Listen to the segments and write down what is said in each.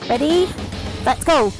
Ready? Let's go!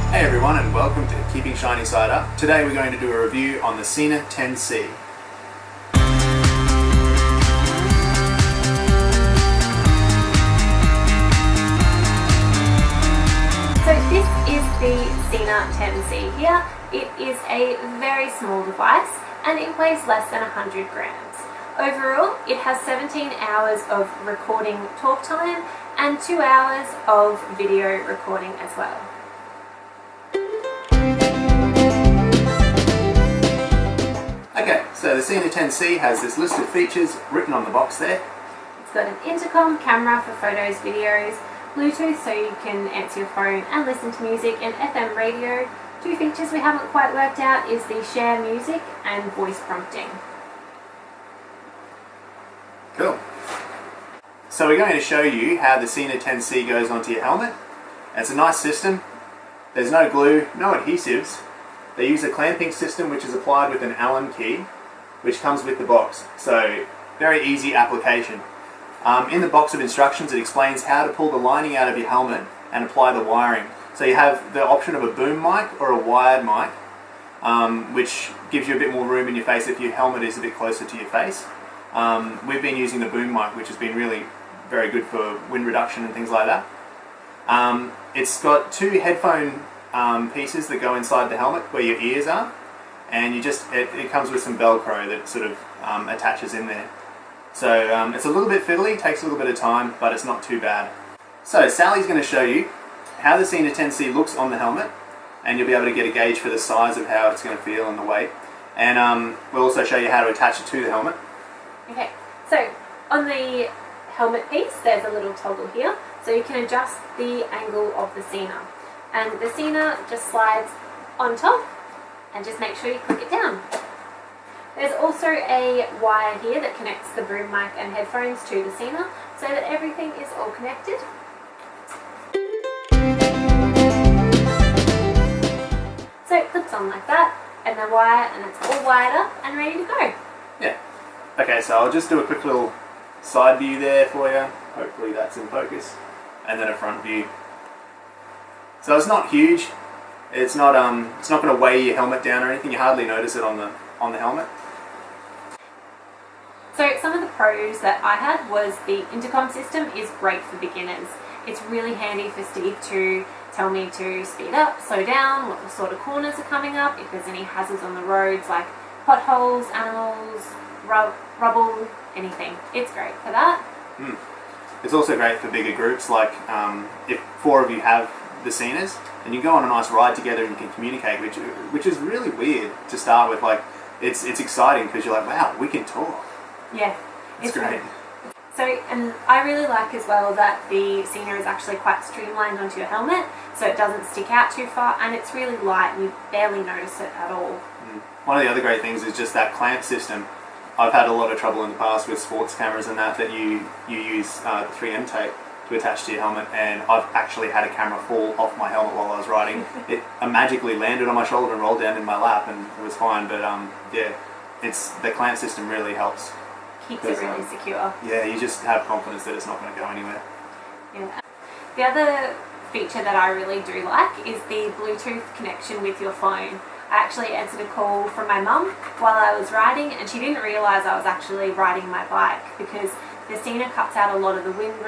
Hey everyone, and welcome to Keeping Shiny Side Up. Today we're going to do a review on the Sena 10c. So this is the Sena 10c here. It is a very small device and it weighs less than 100 grams. Overall, it has 17 hours of recording talk time and 2 hours of video recording as well. Okay, so the Sena 10c has this list of features written on the box there. It's got an intercom, camera for photos, videos, Bluetooth so you can answer your phone and listen to music, and FM radio. Two features we haven't quite worked out is the share music and voice prompting. Cool. So we're going to show you how the Sena 10c goes onto your helmet. It's a nice system. There's no glue, no adhesives. They use a clamping system which is applied with an Allen key, which comes with the box. So very easy application. In the box of instructions it explains how to pull the lining out of your helmet and apply the wiring. So you have the option of a boom mic or a wired mic, which gives you a bit more room in your face if your helmet is a bit closer to your face. We've been using the boom mic, which has been really very good for wind reduction and things like that. It's got two headphone pieces that go inside the helmet where your ears are, and it comes with some Velcro that sort of attaches in there. So it's a little bit fiddly, takes a little bit of time, but it's not too bad. So Sally's going to show you how the Sena 10c looks on the helmet, and you'll be able to get a gauge for the size of how it's going to feel and the weight. And we'll also show you how to attach it to the helmet. Okay, so on the helmet piece there's a little toggle here, so you can adjust the angle of the Sena. And the Sena just slides on top, and just make sure you click it down. There's also a wire here that connects the boom mic and headphones to the Sena so that everything is all connected. So it clips on like that, and the wire, and it's all wired up and ready to go. Yeah. Okay, so I'll just do a quick little side view there for you. Hopefully that's in focus. And then a front view. So it's not huge. It's not going to weigh your helmet down or anything. You hardly notice it on the helmet. So some of the pros that I had was the intercom system is great for beginners. It's really handy for Steve to tell me to speed up, slow down, what sort of corners are coming up, if there's any hazards on the roads like potholes, animals, rubble, anything. It's great for that. It's also great for bigger groups, like if 4 of you have the Senas, and you go on a nice ride together and you can communicate, which is really weird to start with. Like it's exciting because you're like, wow, we can talk. Yeah, it's great. So, and I really like as well that the Sena is actually quite streamlined onto your helmet, so it doesn't stick out too far, and it's really light and you barely notice it at all. One of the other great things is just that clamp system. I've had a lot of trouble in the past with sports cameras and that you use the 3M tape to attach to your helmet, and I've actually had a camera fall off my helmet while I was riding. It magically landed on my shoulder and rolled down in my lap, and it was fine. But yeah, the clamp system really helps. Keeps it really secure. Yeah, you just have confidence that it's not going to go anywhere. Yeah. The other feature that I really do like is the Bluetooth connection with your phone. I actually answered a call from my mum while I was riding, and she didn't realise I was actually riding my bike because the Sena cuts out a lot of the wind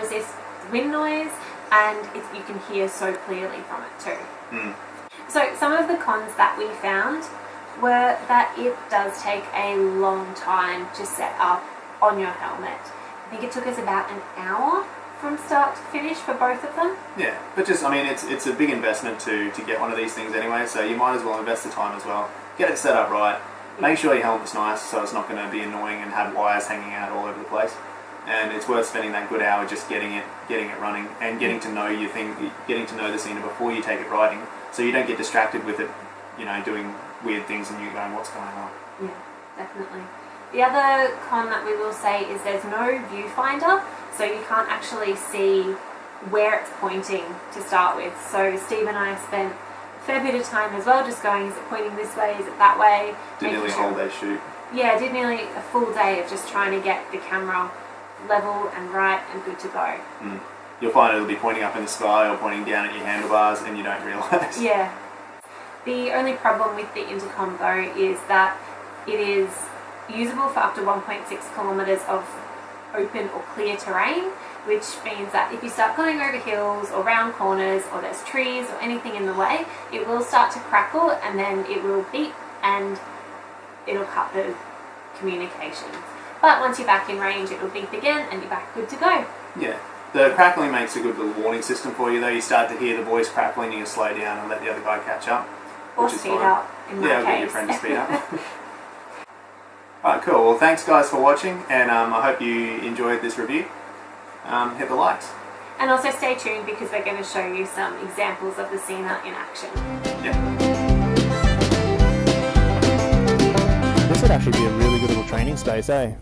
noise, and you can hear so clearly from it too. So some of the cons that we found were that it does take a long time to set up on your helmet. I think it took us about an hour from start to finish for both of them. Yeah, but just, I mean, it's a big investment to get one of these things anyway, so you might as well invest the time as well. Get it set up right, Make sure your helmet's nice so it's not going to be annoying and have wires hanging out all over the place. And it's worth spending that good hour just getting it running and getting to know your thing, getting to know the Sena before you take it riding, so you don't get distracted with it, you know, doing weird things and you going, what's going on? Yeah, definitely. The other con that we will say is there's no viewfinder, so you can't actually see where it's pointing to start with. So Steve and I spent a fair bit of time as well just going, is it pointing this way, is it that way? Did nearly a whole day shoot. Yeah, did nearly a full day of just trying to get the camera level and right and good to go. You'll find it'll be pointing up in the sky or pointing down at your handlebars and you don't realise. Yeah. The only problem with the intercom though is that it is usable for up to 1.6 kilometres of open or clear terrain, which means that if you start going over hills or round corners or there's trees or anything in the way, it will start to crackle and then it will beep and it'll cut the communications. But once you're back in range, it'll beep again and you're back good to go. Yeah. The crackling makes a good little warning system for you though. You start to hear the voice crackling, you can slow down and let the other guy catch up. Or speed up, in my case. Yeah, get your friend to speed up. Alright, cool. Well, thanks guys for watching, and I hope you enjoyed this review. Hit the likes. And also stay tuned because we're going to show you some examples of the Sena in action. Yeah. This would actually be a really good little training space, eh?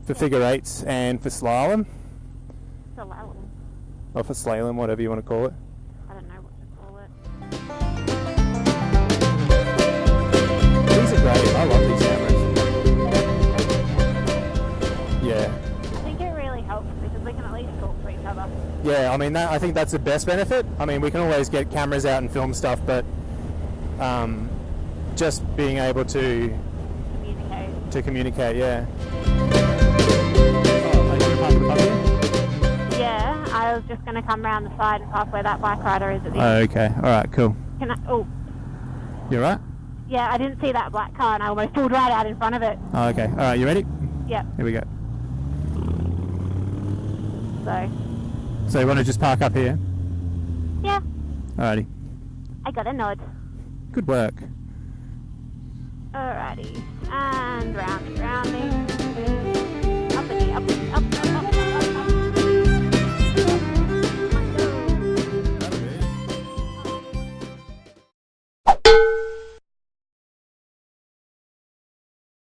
For figure eights and for slalom. Slalom. Or for slalom, whatever you want to call it. I don't know what to call it. These are great. I love these cameras. Yeah. I think it really helps because we can at least talk to each other. Yeah, I mean, I think that's the best benefit. I mean, we can always get cameras out and film stuff, but just being able to communicate, yeah. Yeah, I was just going to come round the side and pass where that bike rider is at the Oh, end. okay. All right, cool. Can I? Oh, You all right? yeah, I didn't see that black car and I almost pulled right out in front of it. Oh, okay. All right, you ready? Yep. Here we go. So, you want to just park up here? yeah, Alrighty. I got a nod. Good work. Alrighty. And roundy, roundy.